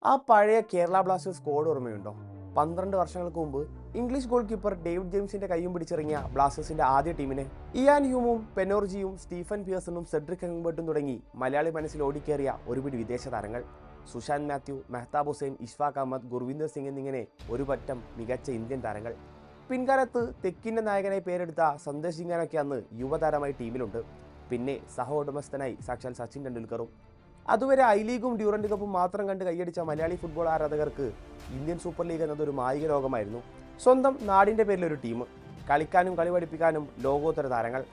ആ പഴയ Kerala Blasters squad ഓർമ്മയുണ്ടോ? 12 വർഷങ്ങൾക്ക് മുമ്പ് ഇംഗ്ലീഷ് ഗോൾ കീപ്പർ ഡേവിഡ് ജെയിംസിന്റെ കൈയും പിടിച്ചിറങ്ങിയ ബ്ലാസ്റ്റേഴ്സിന്റെ ആദ്യ ടീമിനെ ഇയാൻ ഹ്യൂമും പെനോർജിയും സ്റ്റീഫൻ പിയേഴ്സണും സെഡ്രിക് ഹെങ്ബർട്ടും തുടങ്ങി മലയാളി മനസ്സിൽ ഓടിക്കേറിയ ഒരുപിടി വിദേശ താരങ്ങൾ. സുശാന്ത് മാത്യു, മെഹ്താബ് ഹുസൈൻ, ഇഷ്ഫാഖ് അഹമ്മദ്, ഗുർവിന്ദർ സിംഗ് എന്നിങ്ങനെ ഒരു പറ്റം മികച്ച ഇന്ത്യൻ താരങ്ങൾ. പിൻകാലത്ത് തെക്കിന്റെ നായകനായി പേരെടുത്ത സന്ദേശ് ജിംഗാനൊക്കെ അന്ന് യുവതാരമായി ടീമിലുണ്ട്. പിന്നെ സഹ ഉടമസ്ഥനായി സാക്ഷാൽ സച്ചിൻ ടെണ്ടുൽക്കറും. അതുവരെ ഐ ലീഗും ഡ്യൂറന്റ് കപ്പും മാത്രം കണ്ട് കൈയടിച്ച മലയാളി ഫുട്ബോൾ ആരാധകർക്ക് ഇന്ത്യൻ സൂപ്പർ ലീഗ് എന്നതൊരു മായിക ലോകമായിരുന്നു. സ്വന്തം നാടിൻ്റെ പേരിലൊരു ടീം, കളിക്കാനും കളി പഠിപ്പിക്കാനും ലോകോത്തര താരങ്ങൾ.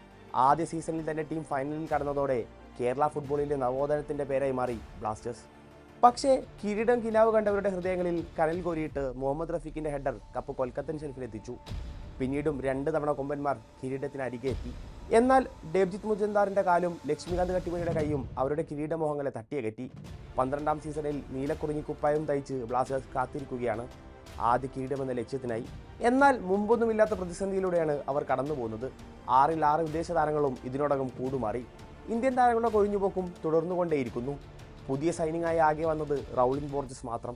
ആദ്യ സീസണിൽ തന്നെ ടീം ഫൈനലിൽ കടന്നതോടെ കേരള ഫുട്ബോളിലെ നവോത്ഥാനത്തിൻ്റെ പേരായി മാറി ബ്ലാസ്റ്റേഴ്സ്. പക്ഷേ കിരീടം കിനാവ് കണ്ടവരുടെ ഹൃദയങ്ങളിൽ കനൽ കോരിയിട്ട് മുഹമ്മദ് റഫീഖിൻ്റെ ഹെഡർ കപ്പ് കൊൽക്കത്തൻ ഷെൽഫിലെത്തിച്ചു. പിന്നീടും 2 തവണ കൊമ്പന്മാർ കിരീടത്തിന് അരികെ എത്തി. എന്നാൽ ഡേബ്ജിത്ത് മുജന്ദാറിന്റെ കാലും ലക്ഷ്മികാന്ത് കട്ടിമണിയുടെ കൈയും അവരുടെ കിരീടമോഹങ്ങളെ തട്ടിയകറ്റി. 12ാം സീസണിൽ നീലക്കുറിഞ്ഞി കുപ്പായം തയ്ച്ച് ബ്ലാസ്റ്റേഴ്സ് കാത്തിരിക്കുകയാണ് ആദ്യ കിരീടമെന്ന ലക്ഷ്യത്തിനായി. എന്നാൽ മുമ്പൊന്നുമില്ലാത്ത പ്രതിസന്ധിയിലൂടെയാണ് അവർ കടന്നു പോകുന്നത്. 6 വിദേശ താരങ്ങളും ഇതിനോടകം കൂടുമാറി. ഇന്ത്യൻ താരങ്ങളുടെ കൊഴിഞ്ഞുപോക്കും തുടർന്നുകൊണ്ടേയിരിക്കുന്നു. പുതിയ സൈനിങ് ആകെ വന്നത് റൗളിൻ ബോർജസ് മാത്രം.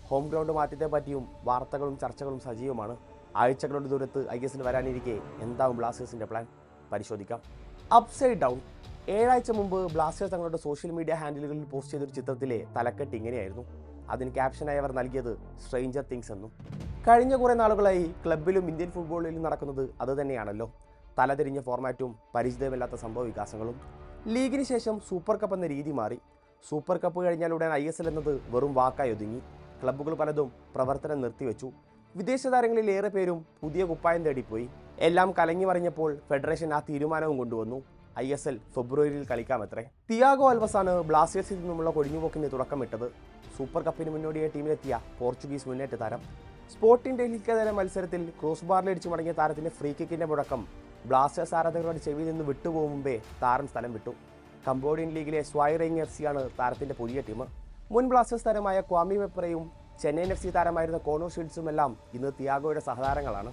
ഹോം ഗ്രൗണ്ട് മാറ്റത്തെ പറ്റിയും വാർത്തകളും ചർച്ചകളും സജീവമാണ്. ആഴ്ചകളുടെ ദൂരത്ത് ISL വരാനിരിക്കെ എന്താവും ബ്ലാസ്റ്റേഴ്സിന്റെ പ്ലാൻ? പരിശോധിക്കാം. Upside down. 7 ആഴ്ച മുമ്പ് ബ്ലാസ്റ്റേഴ്സ് തങ്ങളുടെ സോഷ്യൽ മീഡിയ ഹാൻഡിലുകളിൽ പോസ്റ്റ് ചെയ്തൊരു ചിത്രത്തിലെ തലക്കെട്ട് ഇങ്ങനെയായിരുന്നു. അതിന് ക്യാപ്ഷനായി അവർ നൽകിയത് സ്ട്രേഞ്ചർ തിങ്സ് എന്നും. കഴിഞ്ഞ കുറേ നാളുകളായി ക്ലബിലും ഇന്ത്യൻ ഫുട്ബോളിലും നടക്കുന്നത് അതുതന്നെയാണല്ലോ. തലതിരിഞ്ഞ ഫോർമാറ്റും പരിചിതമില്ലാത്ത സംഭവ വികാസങ്ങളും. ലീഗിന് ശേഷം സൂപ്പർ കപ്പ് എന്ന രീതി മാറി. സൂപ്പർ കപ്പ് കഴിഞ്ഞാൽ ഉടൻ ISL എന്നത് വെറും വാക്കായി ഒതുങ്ങി. ക്ലബ്ബുകൾ പലതും പ്രവർത്തനം നിർത്തിവെച്ചു. വിദേശ താരങ്ങളിൽ ഏറെ പേരും പുതിയ കുപ്പായം തേടിപ്പോയി. എല്ലാം കലങ്ങി മറിഞ്ഞപ്പോൾ ഫെഡറേഷൻ ആ തീരുമാനവും കൊണ്ടുവന്നു. ISL ഫെബ്രുവരിയിൽ കളിക്കാമത്രേ. തിയാഗോ അൽവസാണ് ബ്ലാസ്റ്റേഴ്സിൽ നിന്നുമുള്ള കൊഴിഞ്ഞുപോക്കിന് തുടക്കമിട്ടത്. സൂപ്പർ കപ്പിന് മുന്നോടിയായി ടീമിലെത്തിയ പോർച്ചുഗീസ് മുന്നേറ്റ താരം. സ്പോർട്ടിംഗ് ഡൽഹിക്കെതിരെ മത്സരത്തിൽ ക്രോസ് ബാറിലടിച്ചു മടങ്ങിയ താരത്തിന്റെ ഫ്രീ കിക്കിന്റെ മുടക്കം ബ്ലാസ്റ്റേഴ്സ് ആരാധകരുടെ ചെവിയിൽ നിന്ന് വിട്ടുപോകും മുമ്പേ താരം സ്ഥലം വിട്ടു. കംബോഡിയൻ ലീഗിലെ സ്വായറിംഗ് FC ആണ് താരത്തിന്റെ പുതിയ ടീം. മുൻ ബ്ലാസ്റ്റേഴ്സ് താരമായ ക്വാമി വെപ്പറയും ചെന്നൈയിൻ FC താരമായിരുന്ന കോണോ ഷീൽഡ്സുമെല്ലാം ഇന്ന് തിയാഗോയുടെ സഹതാരങ്ങളാണ്.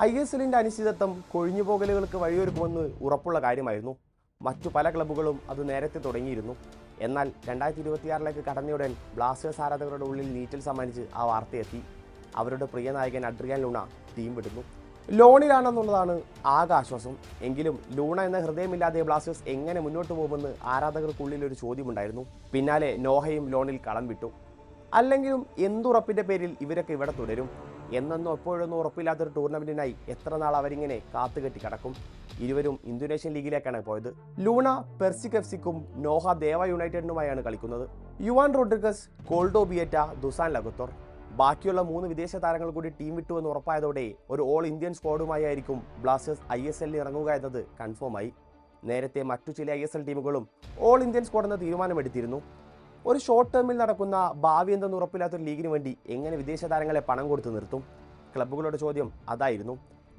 ISLന്റെ അനിശ്ചിതത്വം കൊഴിഞ്ഞുപോകലുകൾക്ക് വഴിയൊരുക്കുമെന്ന് ഉറപ്പുള്ള കാര്യമായിരുന്നു. മറ്റു പല ക്ലബ്ബുകളും അത് നേരത്തെ തുടങ്ങിയിരുന്നു. എന്നാൽ 2026 കടന്നയുടൻ ബ്ലാസ്റ്റേഴ്സ് ആരാധകരുടെ ഉള്ളിൽ നീറ്റൽ സമ്മാനിച്ച് ആ വാർത്തയെത്തി. അവരുടെ പ്രിയ നായകൻ അഡ്രിയാൻ ലൂണ ടീം വിടുന്നു. ലോണിലാണെന്നുള്ളതാണ് ആകെ ആശ്വാസം. എങ്കിലും ലൂണ എന്ന ഹൃദയമില്ലാതെ ബ്ലാസ്റ്റേഴ്സ് എങ്ങനെ മുന്നോട്ട് പോകുമെന്ന് ആരാധകർക്കുള്ളിൽ ഒരു ചോദ്യമുണ്ടായിരുന്നു. പിന്നാലെ നോഹയും ലോണിൽ കളം വിട്ടു. അല്ലെങ്കിലും എന്തുറപ്പിൻ്റെ പേരിൽ ഇവരൊക്കെ ഇവിടെ തുടരും? എന്നെന്നോ എപ്പോഴൊന്നും ഉറപ്പില്ലാത്തൊരു ടൂർണമെൻറ്റിനായി എത്ര നാൾ അവരിങ്ങനെ കാത്തുകെട്ടി കിടക്കും? ഇരുവരും ഇന്തോനേഷ്യൻ ലീഗിലേക്കാണ് പോയത്. ലൂണ പെർസിക് FCക്കും നോഹ ദേവ യുണൈറ്റഡിനുമായാണ് കളിക്കുന്നത്. Juan Rodriguez, കോൾഡോ ബിയറ്റ, Dusan ലഗത്തോർ. ബാക്കിയുള്ള 3 വിദേശ താരങ്ങൾ കൂടി ടീം വിട്ടുവെന്ന് ഉറപ്പായതോടെ ഒരു ഓൾ ഇന്ത്യൻ സ്ക്വാഡുമായി ആയിരിക്കും ബ്ലാസ്റ്റേഴ്സ് ISLൽ ഇറങ്ങുക എന്നത് കൺഫേമായി. നേരത്തെ മറ്റു ചില ISL ടീമുകളും ഓൾ ഇന്ത്യൻ സ്ക്വാഡ് എന്ന തീരുമാനമെടുത്തിരുന്നു. ഒരു ഷോർട്ട് ടേമിൽ നടക്കുന്ന ഭാവി എന്തെന്ന് ഉറപ്പില്ലാത്തൊരു ലീഗിന് വേണ്ടി എങ്ങനെ വിദേശ താരങ്ങളെ പണം കൊടുത്ത് നിർത്തും? ക്ലബ്ബുകളുടെ ചോദ്യം അതായിരുന്നു.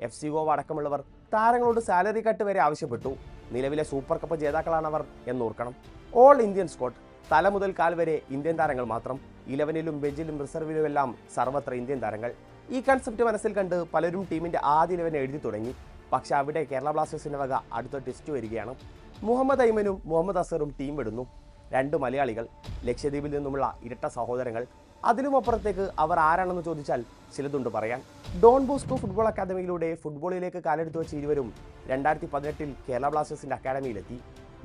FC ഗോവ അടക്കമുള്ളവർ താരങ്ങളോട് സാലറി കട്ട് വരെ ആവശ്യപ്പെട്ടു. നിലവിലെ സൂപ്പർ കപ്പ് ജേതാക്കളാണവർ എന്നോർക്കണം. ഓൾ ഇന്ത്യൻ സ്ക്വാഡ്, തല മുതൽ കാൽ വരെ ഇന്ത്യൻ താരങ്ങൾ മാത്രം. 11ലും ബെഞ്ചിലും റിസർവിലുമെല്ലാം സർവത്ര ഇന്ത്യൻ താരങ്ങൾ. ഈ കൺസെപ്റ്റ് മനസ്സിൽ കണ്ട് പലരും ടീമിന്റെ ആദ്യ 11 എഴുതി തുടങ്ങി. പക്ഷെ അവിടെ കേരള ബ്ലാസ്റ്റേഴ്സിന്റെ വക അടുത്ത ടെസ്റ്റ് വരികയാണ്. മുഹമ്മദ് ഐമനും മുഹമ്മദ് അസറും ടീം വിടുന്നു. 2 മലയാളികൾ, ലക്ഷദ്വീപിൽ നിന്നുമുള്ള ഇരട്ട സഹോദരങ്ങൾ. അതിലുമപ്പുറത്തേക്ക് അവർ ആരാണെന്ന് ചോദിച്ചാൽ ചിലതുണ്ട് പറയാൻ. ഡോൺ ബോസ്കോ ഫുട്ബോൾ അക്കാദമിയിലൂടെ ഫുട്ബോളിലേക്ക് കാലെടുത്തു വെച്ച ഇരുവരും 2018 കേരള ബ്ലാസ്റ്റേഴ്സിന്റെ അക്കാദമിയിലെത്തി.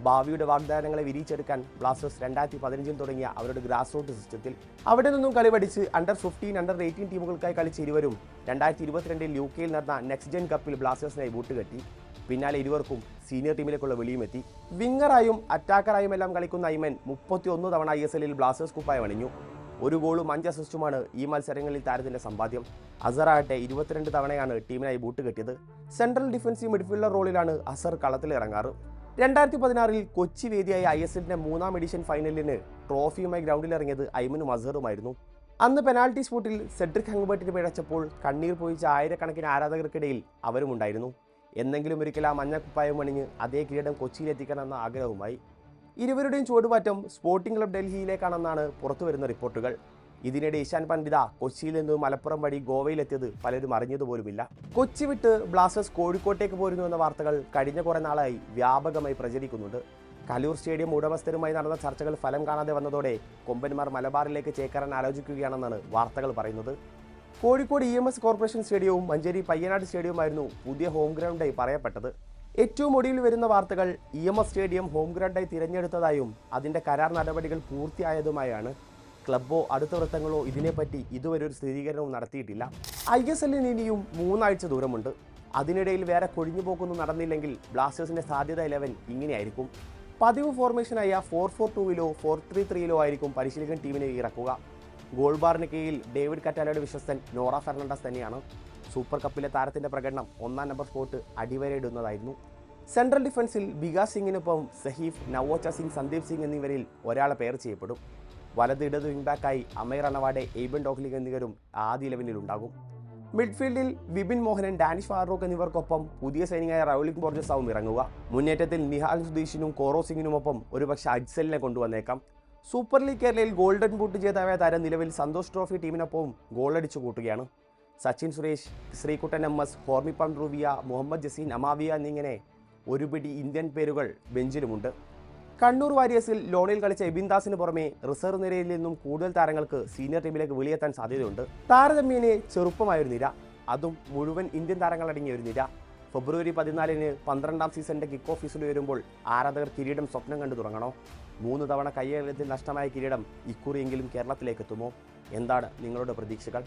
ഭാവിയുടെ വാഗ്ദാനങ്ങളെ വിരിച്ചെടുക്കാൻ ബ്ലാസ്റ്റേഴ്സ് 2015 തുടങ്ങിയ അവരുടെ ഗ്രാസ് റൂട്ട് സിസ്റ്റത്തിൽ അവിടെ നിന്നും കളി പഠിച്ച് അണ്ടർ 15, അണ്ടർ 18 ടീമുകൾക്കായി കളിച്ച ഇരുവരും 2022 UK നടന്ന നെക്സ്റ്റ് ജെൻ കപ്പിൽ ബ്ലാസ്റ്റേഴ്സിനായി ബൂട്ടുകെട്ടി. പിന്നാലെ ഇരുവർക്കും സീനിയർ ടീമിലേക്കുള്ള വെളിയുമെത്തി. വിങ്ങറായും അറ്റാക്കറായും എല്ലാം കളിക്കുന്ന ഐമൻ 31 തവണ ISLൽ ബ്ലാസ്റ്റേഴ്സ് കുപ്പായം അണിഞ്ഞു. 1 ഗോളും 5 അസിസ്റ്റുമാണ് ഈ മത്സരങ്ങളിൽ താരത്തിന്റെ സമ്പാദ്യം. അസറാകട്ടെ 22 തവണയാണ് ടീമിനായി ബൂട്ട് കെട്ടിയത്. സെൻട്രൽ ഡിഫൻസീവ് മിഡ്ഫീൽഡർ റോളിലാണ് അസർ കളത്തിലിറങ്ങാറ്. 2016 കൊച്ചി വേദിയായ ISLന്റെ 3ാം എഡിഷൻ ഫൈനലിന് ട്രോഫിയുമായി ഗ്രൗണ്ടിലിറങ്ങിയത് ഐമനും അസറുമായിരുന്നു. അന്ന് പെനാൽറ്റി സ്പോട്ടിൽ സെഡ്രിക് ഹെങ്ബർട്ടിന് പിഴച്ചപ്പോൾ കണ്ണീർ പൊഴിച്ച ആയിരക്കണക്കിന് ആരാധകർക്കിടയിൽ അവരുമുണ്ടായിരുന്നു. എന്നെങ്കിലും ഒരിക്കൽ ആ മഞ്ഞക്കുപ്പായം അണിഞ്ഞ് അതേ കിരീടം കൊച്ചിയിലെത്തിക്കണമെന്ന ആഗ്രഹവുമായി. ഇരുവരുടെയും ചുവടുമാറ്റം സ്പോർട്ടിംഗ് ക്ലബ് ഡൽഹിയിലേക്കാണെന്നാണ് പുറത്തുവരുന്ന റിപ്പോർട്ടുകൾ. ഇതിനിടെ ഇഷാൻ പണ്ഡിത കൊച്ചിയിൽ നിന്ന് മലപ്പുറം വഴി ഗോവയിലെത്തിയത് പലരും അറിഞ്ഞതുപോലുമില്ല. കൊച്ചി വിട്ട് ബ്ലാസ്റ്റേഴ്സ് കോഴിക്കോട്ടേക്ക് പോരുന്നു എന്ന വാർത്തകൾ കഴിഞ്ഞ കുറേ നാളായി വ്യാപകമായി പ്രചരിക്കുന്നുണ്ട്. കലൂർ സ്റ്റേഡിയം ഉടമസ്ഥരുമായി നടന്ന ചർച്ചകൾ ഫലം കാണാതെ വന്നതോടെ കൊമ്പന്മാർ മലബാറിലേക്ക് ചേക്കേറാൻ ആലോചിക്കുകയാണെന്നാണ് വാർത്തകൾ പറയുന്നത്. കോഴിക്കോട് EMS കോർപ്പറേഷൻ സ്റ്റേഡിയവും മഞ്ചേരി പയ്യനാട് സ്റ്റേഡിയവുമായിരുന്നു പുതിയ ഹോം ഗ്രൗണ്ടായി പറയപ്പെട്ടത്. ഏറ്റവും ഒടുവിൽ വരുന്ന വാർത്തകൾ EMS സ്റ്റേഡിയം ഹോം ഗ്രൗണ്ടായി തിരഞ്ഞെടുത്തതായും അതിൻ്റെ കരാർ നടപടികൾ പൂർത്തിയായതുമായാണ്. ക്ലബ്ബോ അടുത്ത വൃത്തങ്ങളോ ഇതിനെപ്പറ്റി ഇതുവരെ ഒരു സ്ഥിരീകരണവും നടത്തിയിട്ടില്ല. ISLന് ഇനിയും 3 ആഴ്ച ദൂരമുണ്ട്. അതിനിടയിൽ വേറെ കൊഴിഞ്ഞുപോക്കൊന്നും നടന്നില്ലെങ്കിൽ ബ്ലാസ്റ്റേഴ്സിൻ്റെ സാധ്യത 11 ഇങ്ങനെയായിരിക്കും. പതിവ് ഫോർമേഷനായ 4-4-2-ലോ 4-3-3-ലോ ആയിരിക്കും പരിശീലകൻ ടീമിനെ ഇറക്കുക. ഗോൾ ബാറിന് കീഴിൽ ഡേവിഡ് കറ്റാലയുടെ വിശ്വസ്തൻ നോറ ഫെർണാണ്ടസ് തന്നെയാണ്. സൂപ്പർ കപ്പിലെ താരത്തിൻ്റെ പ്രകടനം 1-ാം നമ്പർ സ്പോട്ട് അടിവരയിടുന്നതായിരുന്നു. സെൻട്രൽ ഡിഫൻസിൽ ബികാസ് സിംഗിനൊപ്പം സഹീഫ്, നവോച്ച സിംഗ്, സന്ദീപ് സിംഗ് എന്നിവരിൽ ഒരാളെ പേർ ചെയ്യപ്പെടും. വലത് ഇടത് വിംഗ്ബാക്കായി അമൈർ അണവാഡെ, എയ്ബൻ ഡോക്ലിംഗ് എന്നിവരും ആദ്യ 11-ൽ ഉണ്ടാകും. മിഡ്ഫീൽഡിൽ വിപിൻ മോഹനൻ, ഡാനിഷ് ഫാറൂഖ് എന്നിവർക്കൊപ്പം പുതിയ സൈനികനായ റൗലിംഗ് ബോർജസാവും ഇറങ്ങുക. മുന്നേറ്റത്തിൽ നിഹാൽ സുദീഷിനും കോറോ സിംഗിനുമൊപ്പം ഒരുപക്ഷെ അജ്സലിനെ കൊണ്ടുവന്നേക്കാം. സൂപ്പർ ലീഗ് കേരളയിൽ ഗോൾഡൻ ബൂട്ട് ജേതാവായ താരം നിലവിൽ സന്തോഷ് ട്രോഫി ടീമിനൊപ്പവും ഗോളടിച്ചു കൂട്ടുകയാണ്. സച്ചിൻ സുരേഷ്, ശ്രീകുട്ടൻ MS, ഹോർമിപ്പാൻ റൂവിയ, മുഹമ്മദ് ജസീൻ, അമാവിയ എന്നിങ്ങനെ ഒരുപിടി ഇന്ത്യൻ പേരുകൾ ബെഞ്ചിലുമുണ്ട്. കണ്ണൂർ വാരിയേഴ്സിൽ ലോണിൽ കളിച്ച എബിൻ ദാസിന് പുറമെ റിസർവ് നിരയിൽ നിന്നും കൂടുതൽ താരങ്ങൾക്ക് സീനിയർ ടീമിലേക്ക് വെളിയെത്താൻ സാധ്യതയുണ്ട്. താരതമ്യേന ചെറുപ്പമായൊരു നിര, അതും മുഴുവൻ ഇന്ത്യൻ താരങ്ങളടങ്ങിയ ഒരു നിര. ഫെബ്രുവരി 14-ന് 12-ാം സീസണിൻ്റെ കിക്ക് ഓഫീസിൽ വരുമ്പോൾ ആരാധകർ കിരീടം സ്വപ്നം കണ്ടു തുടങ്ങണോ? 3 തവണ കയ്യേറ്റത്തിൽ നഷ്ടമായ കിരീടം ഇക്കുറിയെങ്കിലും കേരളത്തിലേക്ക് എത്തുമോ? എന്താണ് നിങ്ങളുടെ പ്രതീക്ഷകൾ?